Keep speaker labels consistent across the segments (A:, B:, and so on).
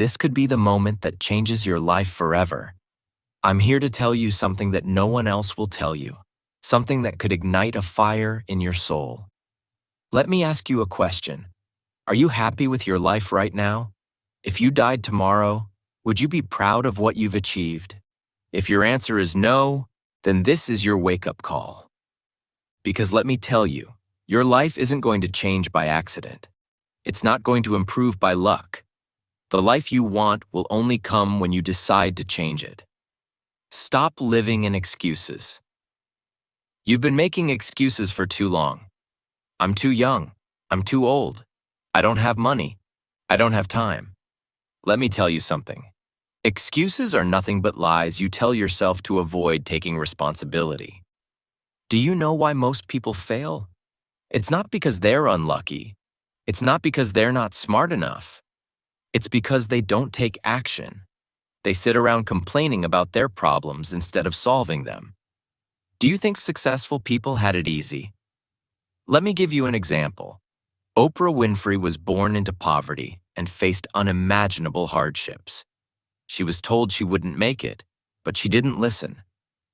A: This could be the moment that changes your life forever. I'm here to tell you something that no one else will tell you, something that could ignite a fire in your soul. Let me ask you a question. Are you happy with your life right now? If you died tomorrow, would you be proud of what you've achieved? If your answer is no, then this is your wake-up call. Because let me tell you, your life isn't going to change by accident. It's not going to improve by luck. The life you want will only come when you decide to change it. Stop living in excuses. You've been making excuses for too long. I'm too young. I'm too old. I don't have money. I don't have time. Let me tell you something. Excuses are nothing but lies you tell yourself to avoid taking responsibility. Do you know why most people fail? It's not because they're unlucky. It's not because they're not smart enough. It's because they don't take action. They sit around complaining about their problems instead of solving them. Do you think successful people had it easy? Let me give you an example. Oprah Winfrey was born into poverty and faced unimaginable hardships. She was told she wouldn't make it, but she didn't listen.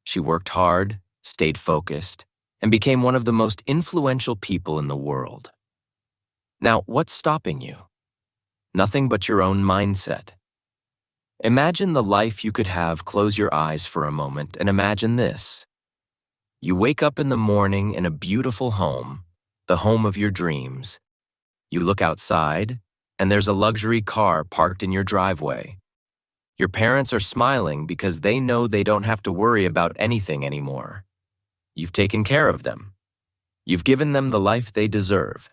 A: She worked hard, stayed focused, and became one of the most influential people in the world. Now, what's stopping you? Nothing but your own mindset. Imagine the life you could have. Close your eyes for a moment and imagine this. You wake up in the morning in a beautiful home, the home of your dreams. You look outside, and there's a luxury car parked in your driveway. Your parents are smiling because they know they don't have to worry about anything anymore. You've taken care of them. You've given them the life they deserve,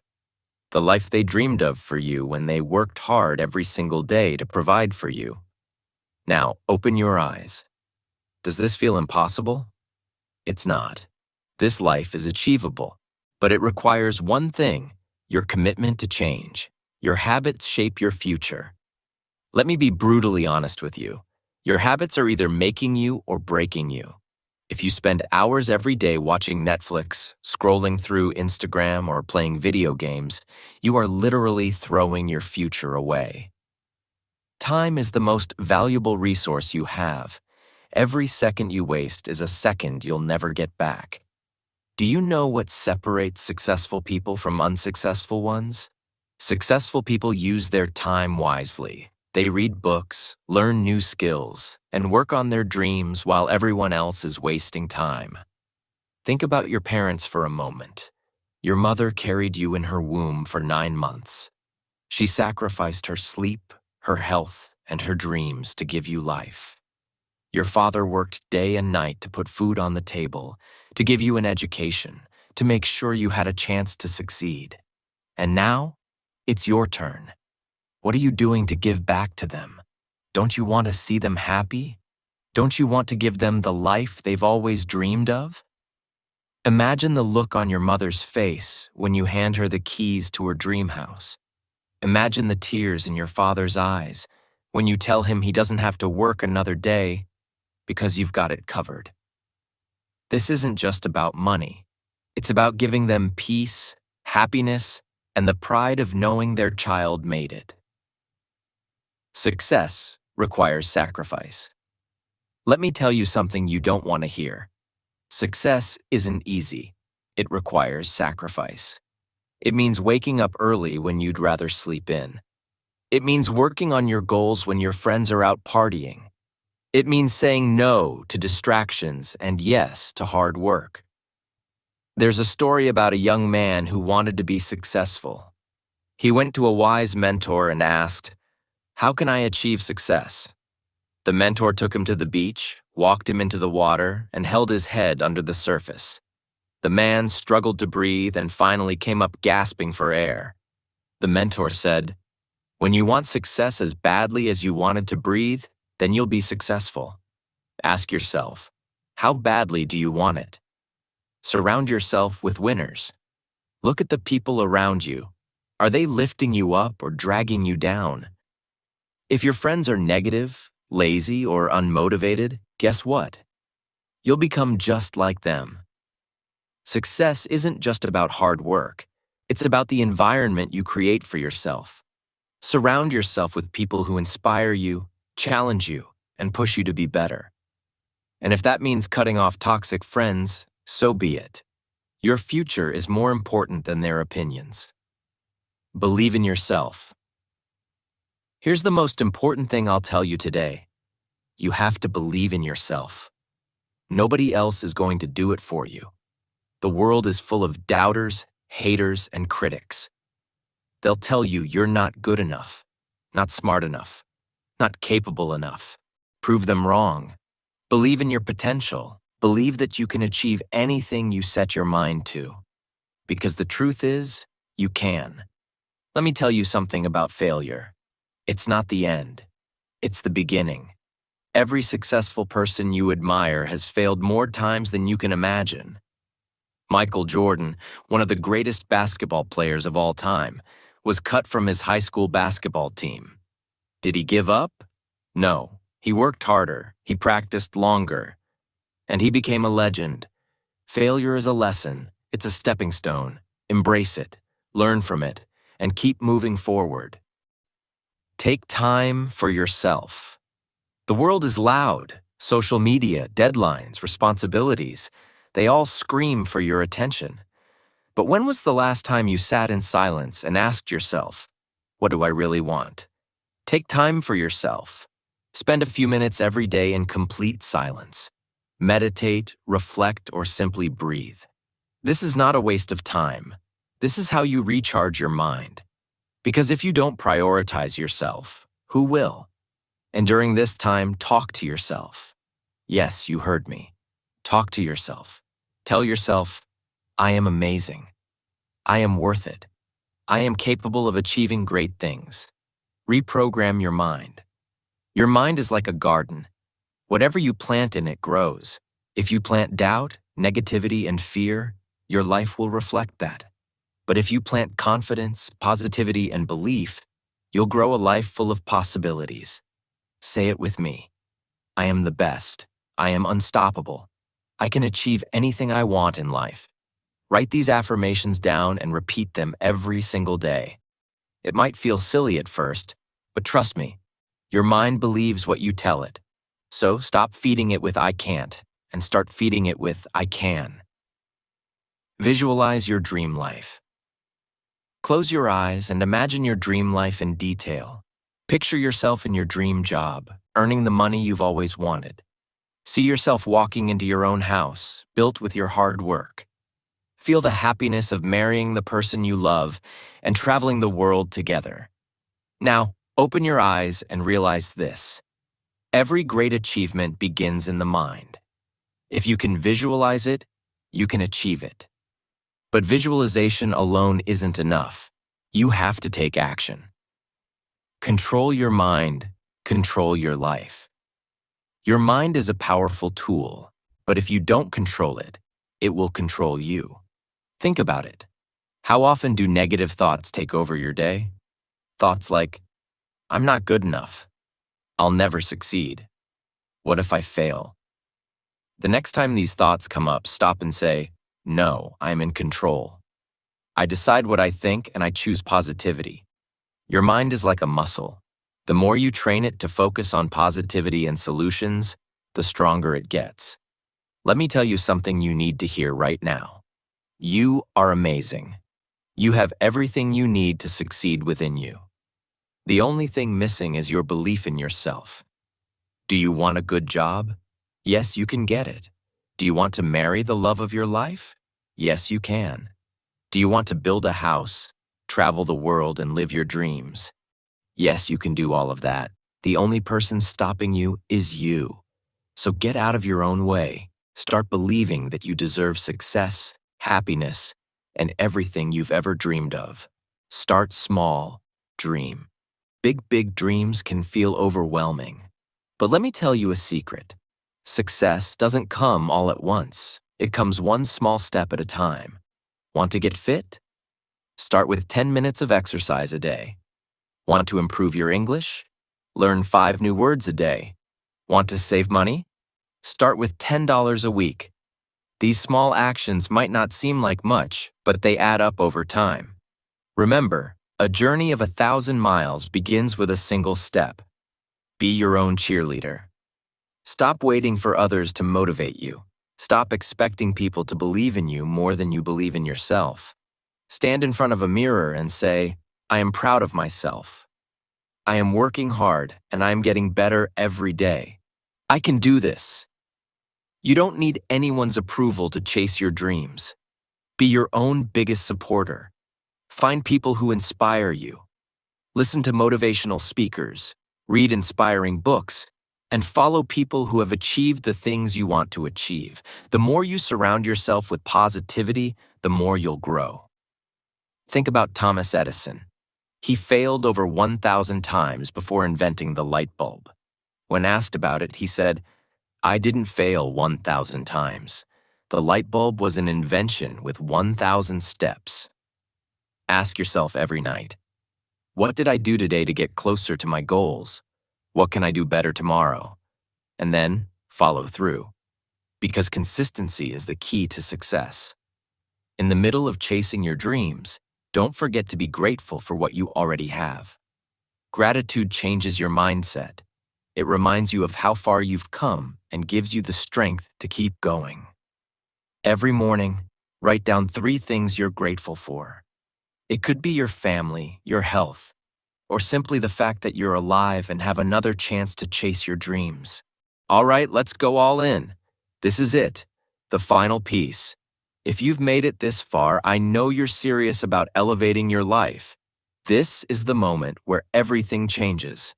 A: the life they dreamed of for you when they worked hard every single day to provide for you. Now, open your eyes. Does this feel impossible? It's not. This life is achievable, but it requires one thing: your commitment to change. Your habits shape your future. Let me be brutally honest with you. Your habits are either making you or breaking you. If you spend hours every day watching Netflix, scrolling through Instagram, or playing video games, you are literally throwing your future away. Time is the most valuable resource you have. Every second you waste is a second you'll never get back. Do you know what separates successful people from unsuccessful ones? Successful people use their time wisely. They read books, learn new skills, and work on their dreams while everyone else is wasting time. Think about your parents for a moment. Your mother carried you in her womb for 9 months. She sacrificed her sleep, her health, and her dreams to give you life. Your father worked day and night to put food on the table, to give you an education, to make sure you had a chance to succeed. And now, it's your turn. What are you doing to give back to them? Don't you want to see them happy? Don't you want to give them the life they've always dreamed of? Imagine the look on your mother's face when you hand her the keys to her dream house. Imagine the tears in your father's eyes when you tell him he doesn't have to work another day because you've got it covered. This isn't just about money. It's about giving them peace, happiness, and the pride of knowing their child made it. Success requires sacrifice. Let me tell you something you don't want to hear. Success isn't easy. It requires sacrifice. It means waking up early when you'd rather sleep in. It means working on your goals when your friends are out partying. It means saying no to distractions and yes to hard work. There's a story about a young man who wanted to be successful. He went to a wise mentor and asked, "How can I achieve success?" The mentor took him to the beach, walked him into the water, and held his head under the surface. The man struggled to breathe and finally came up gasping for air. The mentor said, "When you want success as badly as you wanted to breathe, then you'll be successful. Ask yourself, how badly do you want it? Surround yourself with winners. Look at the people around you. Are they lifting you up or dragging you down? If your friends are negative, lazy, or unmotivated, guess what? You'll become just like them. Success isn't just about hard work. It's about the environment you create for yourself. Surround yourself with people who inspire you, challenge you, and push you to be better. And if that means cutting off toxic friends, so be it. Your future is more important than their opinions. Believe in yourself. Here's the most important thing I'll tell you today. You have to believe in yourself. Nobody else is going to do it for you. The world is full of doubters, haters, and critics. They'll tell you you're not good enough, not smart enough, not capable enough. Prove them wrong. Believe in your potential. Believe that you can achieve anything you set your mind to. Because the truth is, you can. Let me tell you something about failure. It's not the end. It's the beginning. Every successful person you admire has failed more times than you can imagine. Michael Jordan, one of the greatest basketball players of all time, was cut from his high school basketball team. Did he give up? No. He worked harder, he practiced longer, and he became a legend. Failure is a lesson, it's a stepping stone. Embrace it, learn from it, and keep moving forward. Take time for yourself. The world is loud. Social media, deadlines, responsibilities, they all scream for your attention. But when was the last time you sat in silence and asked yourself, what do I really want? Take time for yourself. Spend a few minutes every day in complete silence. Meditate, reflect, or simply breathe. This is not a waste of time. This is how you recharge your mind. Because if you don't prioritize yourself, who will? And during this time, talk to yourself. Yes, you heard me. Talk to yourself. Tell yourself, I am amazing. I am worth it. I am capable of achieving great things. Reprogram your mind. Your mind is like a garden. Whatever you plant in it grows. If you plant doubt, negativity, and fear, your life will reflect that. But if you plant confidence, positivity, and belief, you'll grow a life full of possibilities. Say it with me. I am the best. I am unstoppable. I can achieve anything I want in life. Write these affirmations down and repeat them every single day. It might feel silly at first, but trust me, your mind believes what you tell it. So stop feeding it with I can't and start feeding it with I can. Visualize your dream life. Close your eyes and imagine your dream life in detail. Picture yourself in your dream job, earning the money you've always wanted. See yourself walking into your own house, built with your hard work. Feel the happiness of marrying the person you love and traveling the world together. Now, open your eyes and realize this. Every great achievement begins in the mind. If you can visualize it, you can achieve it. But visualization alone isn't enough. You have to take action. Control your mind, control your life. Your mind is a powerful tool, but if you don't control it, it will control you. Think about it. How often do negative thoughts take over your day? Thoughts like, I'm not good enough. I'll never succeed. What if I fail? The next time these thoughts come up, stop and say, no, I'm in control. I decide what I think and I choose positivity. Your mind is like a muscle. The more you train it to focus on positivity and solutions, the stronger it gets. Let me tell you something you need to hear right now. You are amazing. You have everything you need to succeed within you. The only thing missing is your belief in yourself. Do you want a good job? Yes, you can get it. Do you want to marry the love of your life? Yes, you can. Do you want to build a house, travel the world, and live your dreams? Yes, you can do all of that. The only person stopping you is you. So get out of your own way. Start believing that you deserve success, happiness, and everything you've ever dreamed of. Start small, dream. Big dreams can feel overwhelming. But let me tell you a secret. Success doesn't come all at once. It comes one small step at a time. Want to get fit? Start with 10 minutes of exercise a day. Want to improve your English? Learn 5 new words a day. Want to save money? Start with $10 a week. These small actions might not seem like much, but they add up over time. Remember, A journey of 1,000 miles begins with a single step. Be your own cheerleader. Stop waiting for others to motivate you. Stop expecting people to believe in you more than you believe in yourself. Stand in front of a mirror and say, I am proud of myself. I am working hard and I am getting better every day. I can do this. You don't need anyone's approval to chase your dreams. Be your own biggest supporter. Find people who inspire you. Listen to motivational speakers, read inspiring books, and follow people who have achieved the things you want to achieve. The more you surround yourself with positivity, the more you'll grow. Think about Thomas Edison. He failed over 1,000 times before inventing the light bulb. When asked about it, he said, I didn't fail 1,000 times. The light bulb was an invention with 1,000 steps. Ask yourself every night, what did I do today to get closer to my goals? What can I do better tomorrow? And then follow through, because consistency is the key to success. In the middle of chasing your dreams, don't forget to be grateful for what you already have. Gratitude changes your mindset. It reminds you of how far you've come and gives you the strength to keep going. Every morning, write down 3 things you're grateful for. It could be your family, your health, or simply the fact that you're alive and have another chance to chase your dreams. All right, let's go all in. This is it, the final piece. If you've made it this far, I know you're serious about elevating your life. This is the moment where everything changes.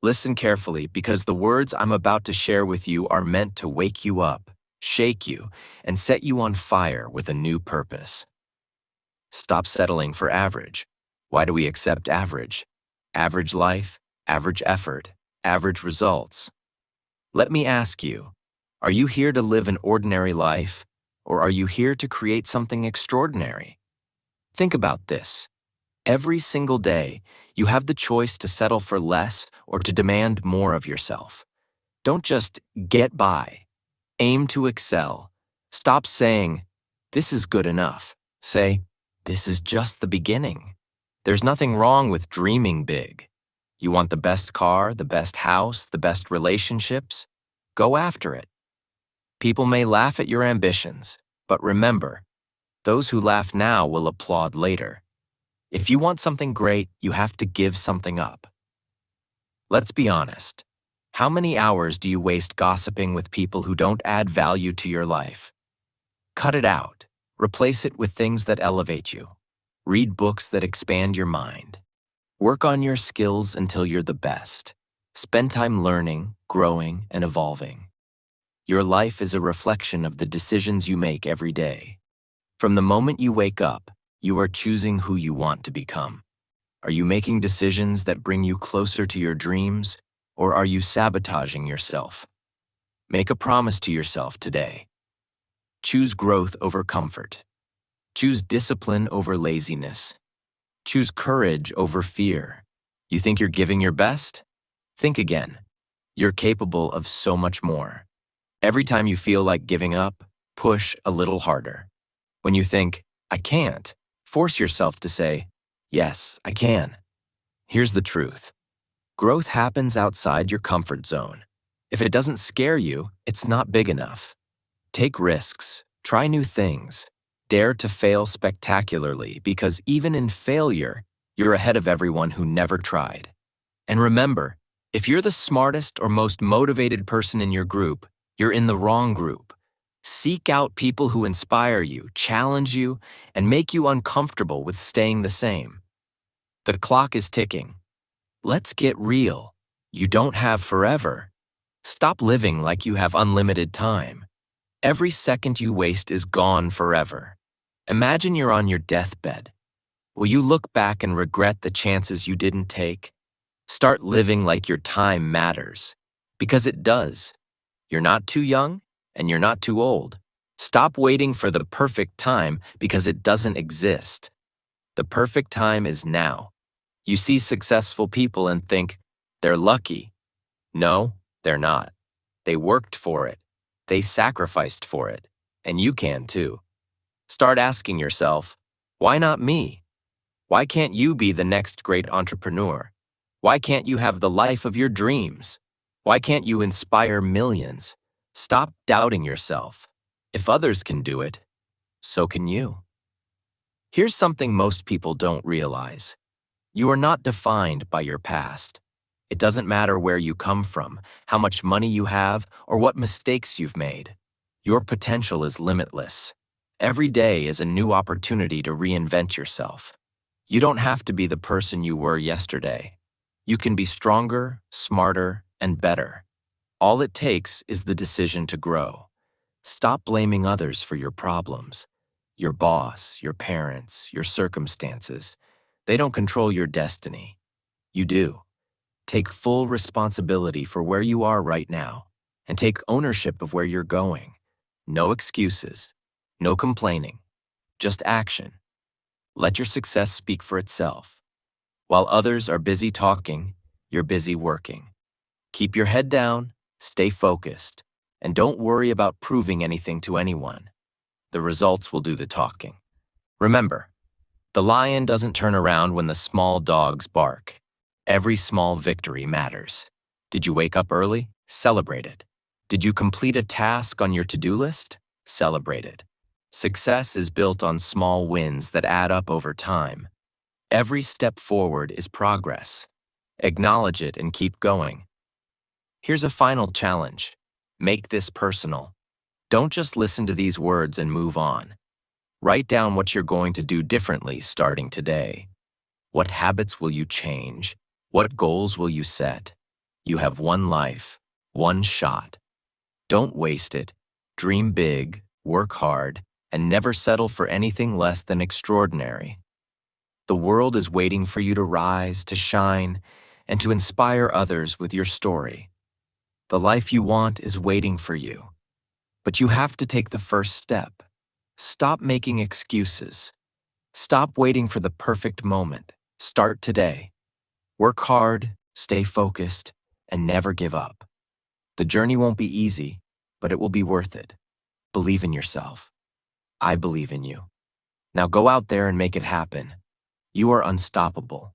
A: Listen carefully, because the words I'm about to share with you are meant to wake you up, shake you, and set you on fire with a new purpose. Stop settling for average. Why do we accept average? Average life, average effort, average results. Let me ask you, are you here to live an ordinary life, or are you here to create something extraordinary? Think about this. Every single day, you have the choice to settle for less or to demand more of yourself. Don't just get by. Aim to excel. Stop saying, this is good enough. Say, this is just the beginning. There's nothing wrong with dreaming big. You want the best car, the best house, the best relationships? Go after it. People may laugh at your ambitions, but remember, those who laugh now will applaud later. If you want something great, you have to give something up. Let's be honest. How many hours do you waste gossiping with people who don't add value to your life? Cut it out. Replace it with things that elevate you. Read books that expand your mind. Work on your skills until you're the best. Spend time learning, growing, and evolving. Your life is a reflection of the decisions you make every day. From the moment you wake up, you are choosing who you want to become. Are you making decisions that bring you closer to your dreams, or are you sabotaging yourself? Make a promise to yourself today. Choose growth over comfort. Choose discipline over laziness. Choose courage over fear. You think you're giving your best? Think again. You're capable of so much more. Every time you feel like giving up, push a little harder. When you think, I can't, force yourself to say, yes, I can. Here's the truth. Growth happens outside your comfort zone. If it doesn't scare you, it's not big enough. Take risks, try new things, dare to fail spectacularly, because even in failure, you're ahead of everyone who never tried. And remember, if you're the smartest or most motivated person in your group, you're in the wrong group. Seek out people who inspire you, challenge you, and make you uncomfortable with staying the same. The clock is ticking. Let's get real. You don't have forever. Stop living like you have unlimited time. Every second you waste is gone forever. Imagine you're on your deathbed. Will you look back and regret the chances you didn't take? Start living like your time matters, because it does. You're not too young, and you're not too old. Stop waiting for the perfect time, because it doesn't exist. The perfect time is now. You see successful people and think, they're lucky. No, they're not. They worked for it. They sacrificed for it, and you can too. Start asking yourself, why not me? Why can't you be the next great entrepreneur? Why can't you have the life of your dreams? Why can't you inspire millions? Stop doubting yourself. If others can do it, so can you. Here's something most people don't realize. You are not defined by your past. It doesn't matter where you come from, how much money you have, or what mistakes you've made. Your potential is limitless. Every day is a new opportunity to reinvent yourself. You don't have to be the person you were yesterday. You can be stronger, smarter, and better. All it takes is the decision to grow. Stop blaming others for your problems. Your boss, your parents, your circumstances. They don't control your destiny. You do. Take full responsibility for where you are right now, and take ownership of where you're going. No excuses, no complaining, just action. Let your success speak for itself. While others are busy talking, you're busy working. Keep your head down, stay focused, and don't worry about proving anything to anyone. The results will do the talking. Remember, the lion doesn't turn around when the small dogs bark. Every small victory matters. Did you wake up early? Celebrate it. Did you complete a task on your to-do list? Celebrate it. Success is built on small wins that add up over time. Every step forward is progress. Acknowledge it and keep going. Here's a final challenge. Make this personal. Don't just listen to these words and move on. Write down what you're going to do differently starting today. What habits will you change? What goals will you set? You have one life, one shot. Don't waste it. Dream big, work hard, and never settle for anything less than extraordinary. The world is waiting for you to rise, to shine, and to inspire others with your story. The life you want is waiting for you. But you have to take the first step. Stop making excuses. Stop waiting for the perfect moment. Start today. Work hard, stay focused, and never give up. The journey won't be easy, but it will be worth it. Believe in yourself. I believe in you. Now go out there and make it happen. You are unstoppable.